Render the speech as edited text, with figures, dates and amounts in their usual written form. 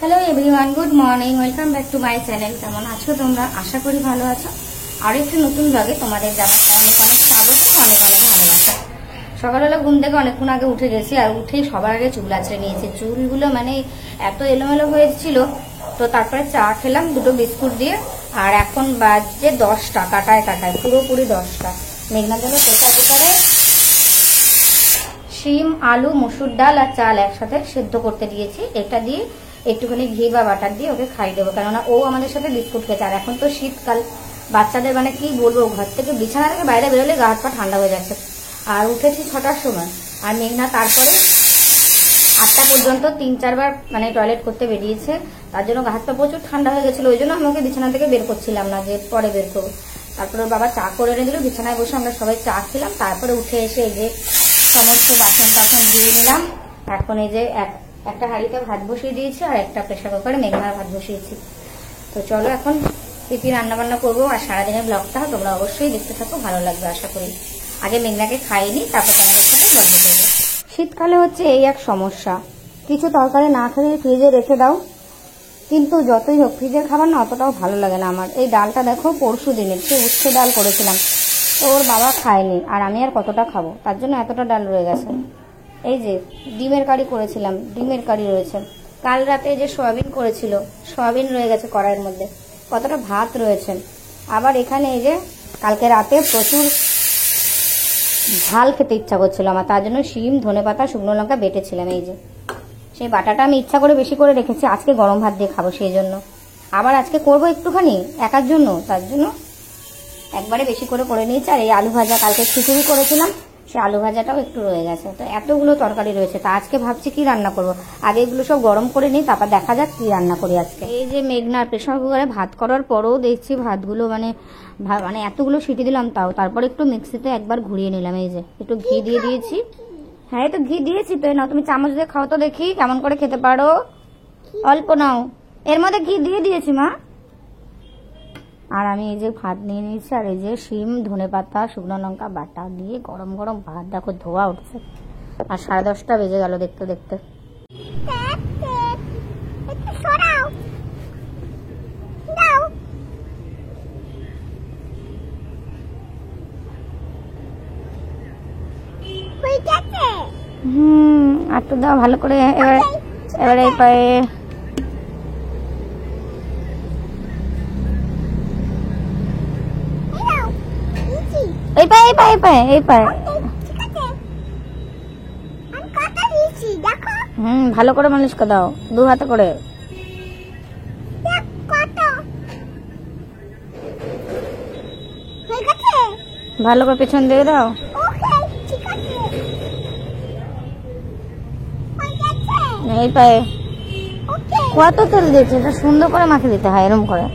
Hello everyone, good morning, welcome back to my channel. কেমন আছো তোমরা? আশা করি ভালো আছো। আর একটু নতুন ব্লগে তোমাদের জানাতে অনেক অনেক স্বাগত, অনেক অনেক ভালোবাসা। সকালবেলা ঘুম থেকে অনেকক্ষণ আগে উঠে গেছি, আর উঠেই সবার আগে চুল আঁচড়ে নিয়েছি। চুলগুলো মানে এত এলোমেলো হয়েছিল, তো তারপরে চা খেলাম দুটো বিস্কুট দিয়ে। আর এখন বাজছে 10টা, কাটায় কাটায় পুরোপুরি 10টা। মেঘনা জলে প্রেসার কুকারে শিম, আলু, মসুর ডাল আর চাল একসাথে সেদ্ধ করতে দিয়েছি। এটা দিয়ে একটুখানি ঘি বা বাটার দিয়ে ওকে খাই দেবো, কেননা ও আমাদের সাথে বিস্কুট খেয়েছে। আর এখন তো শীতকাল, বাচ্চাদের মানে কি বলবো, ঘর থেকে বিছানা থেকে বাইরে বেরোলে গা হাত পা ঠান্ডা হয়ে যাচ্ছে। আর উঠেছি 6টার সময়, আর মেঘনা তারপরে 8টা পর্যন্ত 3-4 বার মানে টয়লেট করতে বেরিয়েছে। তার জন্য গা হাত পা প্রচুর ঠান্ডা হয়ে গেছিলো, ওই জন্য আমাকে বিছানা থেকে বের করছিলাম না, যে পরে বের করবো। তারপরে ওর বাবা চা করে এনে দিল, বিছানায় বসে আমরা সবাই চা খেলাম। তারপরে উঠে এসে এই যে সমস্ত বাসন টাসন দিয়ে নিলাম। এখন এই যে একটা হাঁড়িতে ভাত বসিয়ে দিয়েছি, আর একটা প্রেসার কুকারে মেঘনার ভাত বসিয়েছি। তো চলো এখন কি রান্না বান্না করবো, আর সারাদিনের ব্লগটা তোমরা অবশ্যই দেখতে থাকো, ভালো লাগবে আশা করি। আগে মেঘনাকে খাইনি, তারপর তোমাদের সাথে ব্লগ করবো। শীতকালে হচ্ছে এই এক সমস্যা, কিছু তরকারি না খেলে ফ্রিজে রেখে দাও, কিন্তু যতই হোক ফ্রিজের খাবার না অতটাও ভালো লাগে না আমার। এই ডালটা দেখো, পরশু দিনের সে উচ্ছে ডাল করেছিলাম, তো ওর বাবা খায়নি, আর আমি আর কতটা খাবো, তার জন্য এতটা ডাল রয়ে গেছে। এই যে ডিমের কারি করেছিলাম, ডিমের কারি রয়েছে। কাল রাতে যে সয়াবিন করেছিল, সয়াবিন রয়ে গেছে কড়াইয়ের মধ্যে, কতটা ভাত রয়েছে। আবার এখানে এই যে কালকে রাতে প্রচুর ঝাল খেতে ইচ্ছা করছিল আমার, তার জন্য শিম, ধনেপাতা, শুকনো লঙ্কা বেটেছিলাম। এই যে সেই বাটাটা আমি ইচ্ছা করে বেশি করে রেখেছি, আজকে গরম ভাত দিয়ে খাবো সেই জন্য। আবার আজকে করবো একটুখানি একার জন্য, তার জন্য একবারে বেশি করে নিয়েছি। আর এই আলু ভাজা, কালকে খিচুড়ি করেছিলাম, সেই আলু ভাজাটাও একটু রয়ে গেছে। তো এতগুলো তরকারি রয়েছে, তা আজকে ভাবছি কি রান্না করব। আগে এগুলো সব গরম করে নিই, তারপর দেখা যাক কি রান্না করি আজকে। এই যে মেঘনার প্রেসার কুকারে ভাত করার পরেও দেখছি ভাতগুলো মানে এতগুলো সিটি দিলাম, তারপর একটু মিক্সিতে একবার ঘুরিয়ে নিলাম। এই যে একটু ঘি দিয়ে দিয়েছি। হ্যাঁ, একটু ঘি দিয়েছি তো, নাও তুমি চামচ দিয়ে খাও তো দেখি কেমন করে খেতে পারো। অল্প নাও, এর মধ্যে ঘি দিয়ে দিয়েছি মা। আর আমি এই যে ভাত নিয়ে নিয়েছি, আর এই যে শিম, ধনেপাতা, শুকনো লঙ্কা বাটা দিয়ে গরম গরম ভাত, দেখো ধোয়া উঠছে। আর 10:30 বেজে গেল দেখতে দেখতে। আর তো দাও ভালো করে। এবারে এই পায়ে ভালো করে মালিশ করে দাও, 2 হাতে করে। ভালো করে পেছন দিয়ে দাও। এই পায়ে কত তেল দিয়েছে, এটা সুন্দর করে মাখিয়ে দিতে হয় এরকম করে।